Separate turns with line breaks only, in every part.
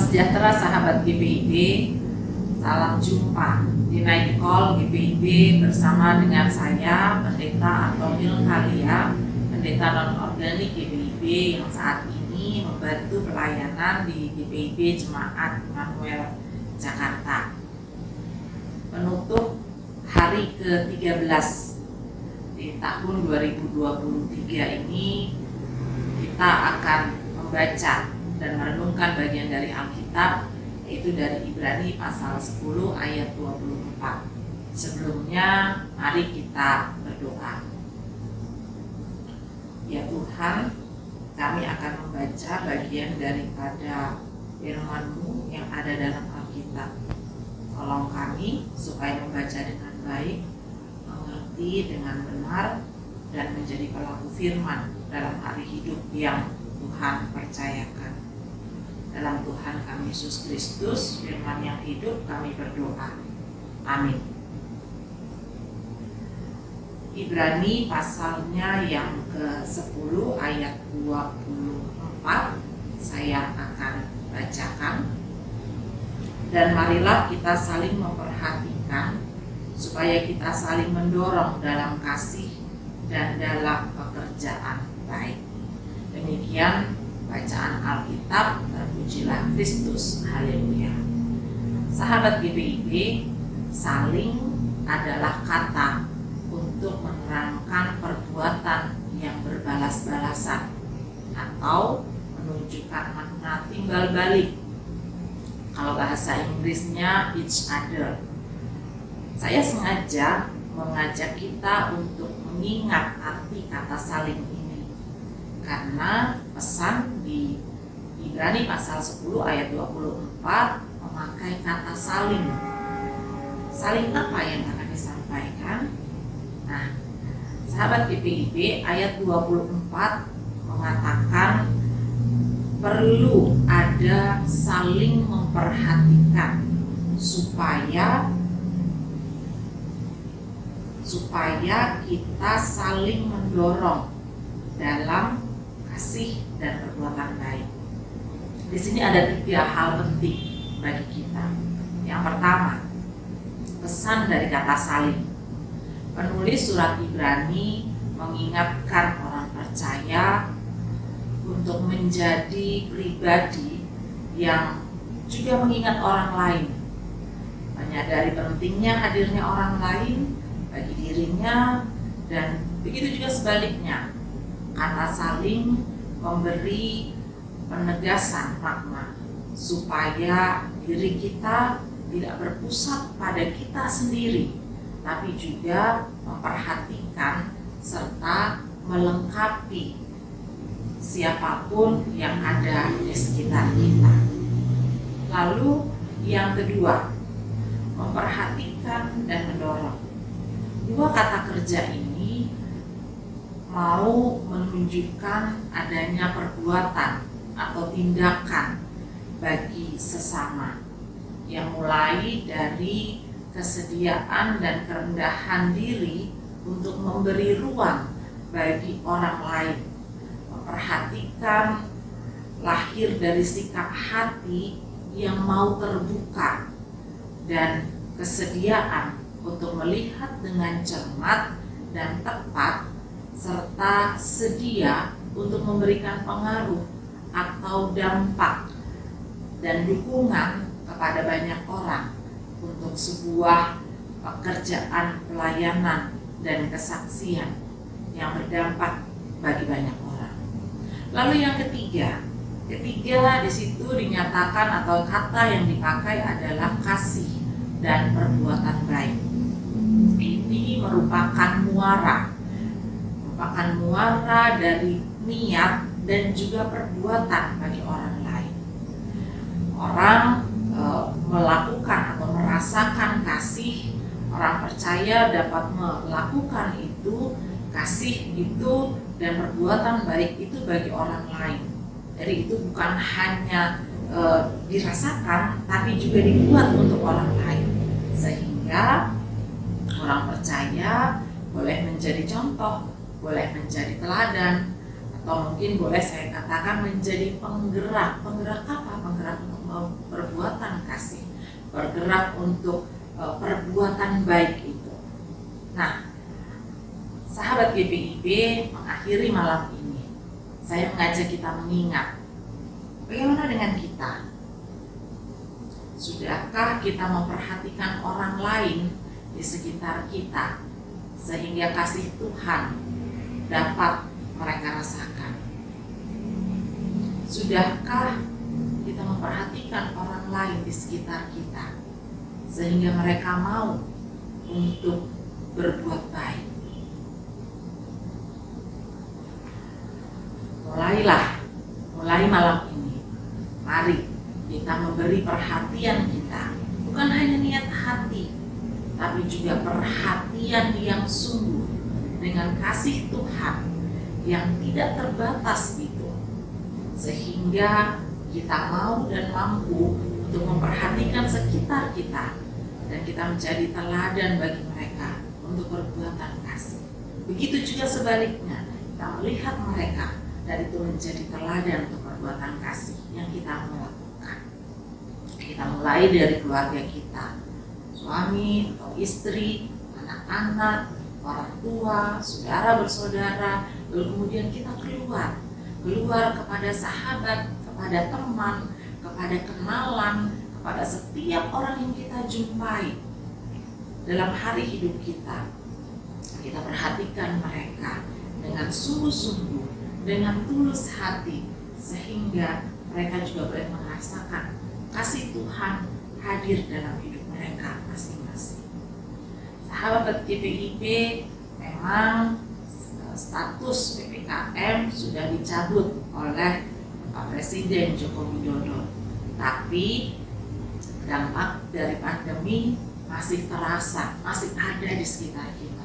sejahtera sahabat GPIB, salam jumpa di Night Call GPIB bersama dengan saya, Pendeta Antonil Kalia, Pendeta non-organik GPIB yang saat ini membantu pelayanan di GPIB Jemaat Immanuel Jakarta. Penutup hari ke-13 di tahun 2023 ini, kita akan membaca dan merenungkan bagian dari Alkitab, yaitu dari Ibrani pasal 10 ayat 24. Sebelumnya, mari kita berdoa. Ya Tuhan, kami akan membaca bagian daripada firman-Mu yang ada dalam Alkitab. Tolong kami supaya membaca dengan baik, mengerti dengan benar, dan menjadi pelaku firman dalam hari hidup yang Tuhan percayakan. Dalam Tuhan kami Yesus Kristus, firman yang hidup, kami berdoa. Amin. Ibrani pasalnya yang ke-10 ayat 24 saya akan bacakan. Dan marilah kita saling memperhatikan supaya kita saling mendorong dalam kasih dan dalam pekerjaan baik. Demikian bacaan Alkitab. Terpujilah Kristus. Haleluya. Sahabat GPIB, saling adalah kata untuk menerangkan perbuatan yang berbalas-balasan atau menunjukkan makna timbal balik. Kalau bahasa Inggrisnya each other. Saya sengaja mengajak kita untuk mengingat arti kata saling ini, karena pesan di Ibrani pasal 10 ayat 24 memakai kata saling. Saling apa yang akan disampaikan? Nah, sahabat GPIB, ayat 24 mengatakan perlu ada saling memperhatikan supaya kita saling mendorong dalam kasih dan perbuatan baik. Di sini ada 3 hal penting bagi kita. Yang pertama, pesan dari kata saling. Penulis surat Ibrani mengingatkan orang percaya untuk menjadi pribadi yang juga mengingat orang lain, menyadari pentingnya hadirnya orang lain bagi dirinya, dan begitu juga sebaliknya. Kata saling memberi penegasan makna supaya diri kita tidak berpusat pada kita sendiri, tapi juga memperhatikan serta melengkapi siapapun yang ada di sekitar kita. Lalu yang kedua, memperhatikan dan mendorong. 2 kata kerja ini mau menunjukkan adanya perbuatan atau tindakan bagi sesama yang mulai dari kesediaan dan kerendahan diri untuk memberi ruang bagi orang lain. Memperhatikan lahir dari sikap hati yang mau terbuka dan kesediaan untuk melihat dengan cermat dan tepat, serta sedia untuk memberikan pengaruh atau dampak dan dukungan kepada banyak orang untuk sebuah pekerjaan pelayanan dan kesaksian yang berdampak bagi banyak orang. Lalu yang ketiga di situ dinyatakan atau kata yang dipakai adalah kasih dan perbuatan baik. Ini merupakan muara dari niat dan juga perbuatan bagi orang lain. Orang melakukan atau merasakan kasih, orang percaya dapat melakukan itu, kasih itu dan perbuatan baik itu bagi orang lain. Jadi itu bukan hanya dirasakan, tapi juga dibuat untuk orang lain, sehingga orang percaya boleh menjadi contoh, boleh menjadi teladan, atau mungkin boleh saya katakan menjadi penggerak. Penggerak apa? Penggerak untuk bergerak untuk perbuatan baik itu. Nah, sahabat GPIB, mengakhiri malam ini, saya mengajak kita mengingat, bagaimana dengan kita? Sudahkah kita memperhatikan orang lain di sekitar kita, sehingga kasih Tuhan dapat mereka rasakan? Sudahkah kita memperhatikan orang lain di sekitar kita, sehingga mereka mau untuk berbuat baik? Mulai malam ini, mari kita memberi perhatian kita, bukan hanya niat hati, tapi juga perhatian yang sungguh dengan kasih Tuhan yang tidak terbatas itu, sehingga kita mau dan mampu untuk memperhatikan sekitar kita, dan kita menjadi teladan bagi mereka untuk perbuatan kasih. Begitu juga sebaliknya, kita melihat mereka dan itu menjadi teladan untuk perbuatan kasih yang kita mau lakukan. Kita mulai dari keluarga kita, suami atau istri, anak-anak, orang tua, saudara bersaudara, lalu kemudian kita keluar kepada sahabat, kepada teman, kepada kenalan, kepada setiap orang yang kita jumpai dalam hari hidup kita. Kita perhatikan mereka dengan sungguh-sungguh, dengan tulus hati, sehingga mereka juga boleh merasakan kasih Tuhan hadir dalam hidup mereka masing-masing. Sahabat GPIB, memang status PPKM sudah dicabut oleh Pak Presiden Joko Widodo, tapi dampak dari pandemi masih terasa, masih ada di sekitar kita.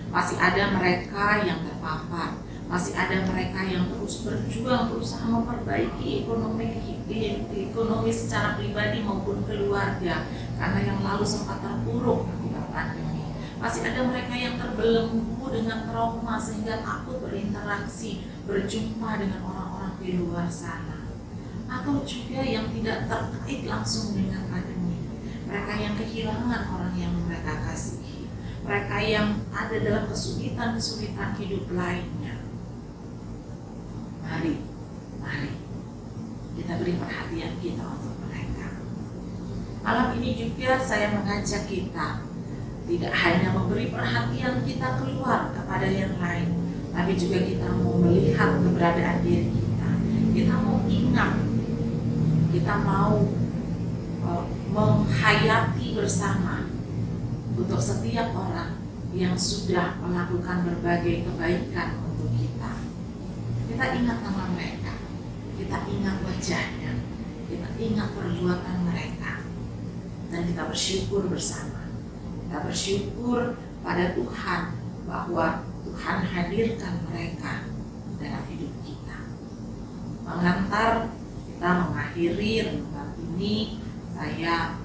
Masih ada mereka yang terpapar, masih ada mereka yang terus berjuang, berusaha memperbaiki ekonomi secara pribadi maupun keluarga, karena yang lalu sempat terpuruk akibat pandemi. Masih ada mereka yang terbelenggu dengan trauma sehingga takut berinteraksi, berjumpa dengan orang-orang di luar sana. Atau juga yang tidak terkait langsung dengan pandemi, mereka yang kehilangan orang yang mereka kasihi, mereka yang ada dalam kesulitan hidup lainnya. Mari kita beri perhatian kita untuk mereka. Malam ini juga saya mengajak kita tidak hanya memberi perhatian kita keluar kepada yang lain, tapi juga kita mau melihat keberadaan diri kita. Kita mau ingat, kita mau menghayati bersama untuk setiap orang yang sudah melakukan berbagai kebaikan untuk kita. Kita ingat nama mereka, kita ingat wajahnya, kita ingat perbuatan mereka, dan kita bersyukur bersama. Kita bersyukur pada Tuhan bahwa Tuhan hadirkan mereka dalam hidup kita. Mengantar kita mengakhiri renungan ini, saya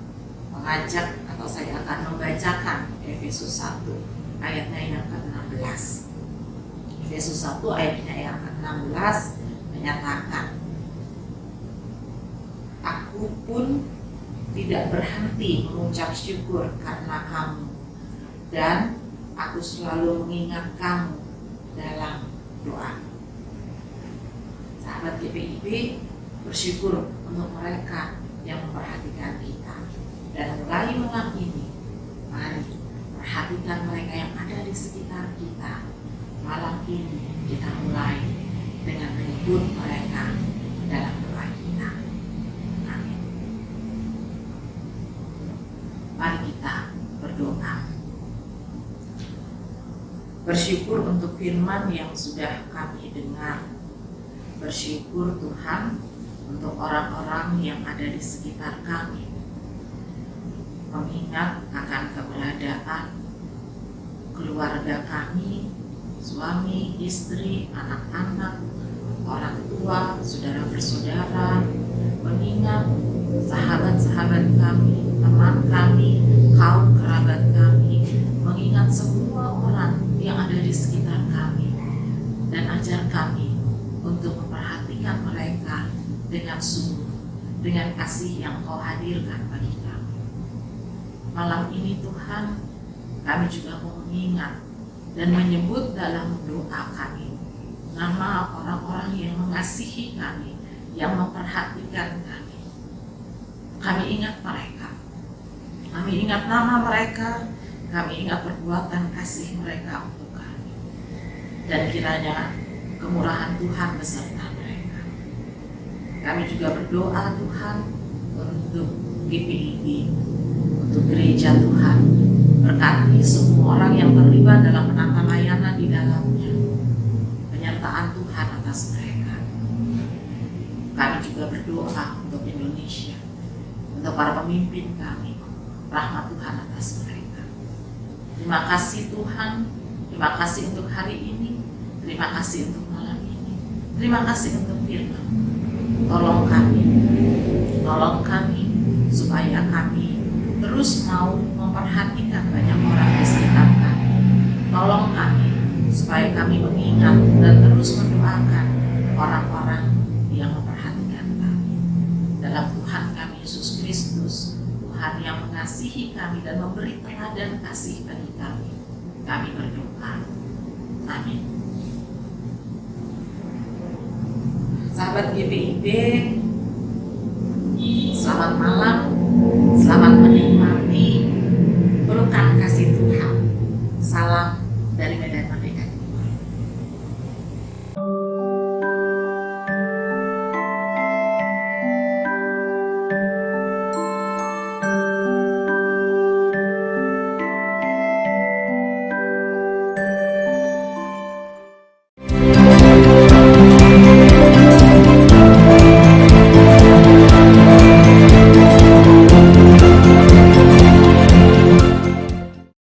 mengajak atau saya akan membacakan Efesus 1 ayatnya yang ke-16. Efesus 1 ayatnya yang ke-16 menyatakan, "Aku pun tidak berhenti mengucap syukur karena kamu, dan aku selalu mengingat kamu dalam doa." Sahabat GPIB bersyukur untuk mereka yang memperhatikan kita. Dan mulai malam ini, mari perhatikan mereka yang ada di sekitar kita. Malam ini kita mulai dengan menyebut mereka dalam doa kita. Amin. Mari kita berdoa. Bersyukur untuk firman yang sudah kami dengar. Bersyukur Tuhan untuk orang-orang yang ada di sekitar kami, mengingat akan keberadaan keluarga kami, suami, istri, anak-anak, orang tua, saudara bersaudara, mengingat sahabat-sahabat kami, teman kami, kaum kerabat kami, mengingat semua orang yang ada di sekitar kami, dan ajar kami untuk memperhatikan mereka dengan sungguh, dengan kasih yang Kau hadirkan bagi kami. malam ini Tuhan, kami juga mau mengingat dan menyebut dalam doa kami nama orang-orang yang mengasihi kami, yang memperhatikan kami. Kami ingat mereka, kami ingat nama mereka, kami ingat perbuatan kasih mereka untuk kami. Dan kiranya kemurahan Tuhan beserta mereka. Kami juga berdoa Tuhan untuk GPIB, untuk gereja Tuhan. Berkati semua orang yang terlibat dalam menata layanan di dalamnya. Penyertaan Tuhan atas mereka. Kami juga berdoa untuk Indonesia, untuk para pemimpin kami. Rahmat Tuhan atas mereka. Terima kasih Tuhan. Terima kasih untuk hari ini. Terima kasih untuk malam ini. Terima kasih untuk firman. Tolong kami supaya kami terus mau memperhatikan banyak orang di sekitar kami. Tolong kami supaya kami mengingat dan terus mendoakan orang-orang yang memperhatikan kami. Dalam Tuhan kami Yesus Kristus, Tuhan yang mengasihi kami dan memberi teladan kasih bagi kami. Kami berdoa. Amin. Sahabat GPIB,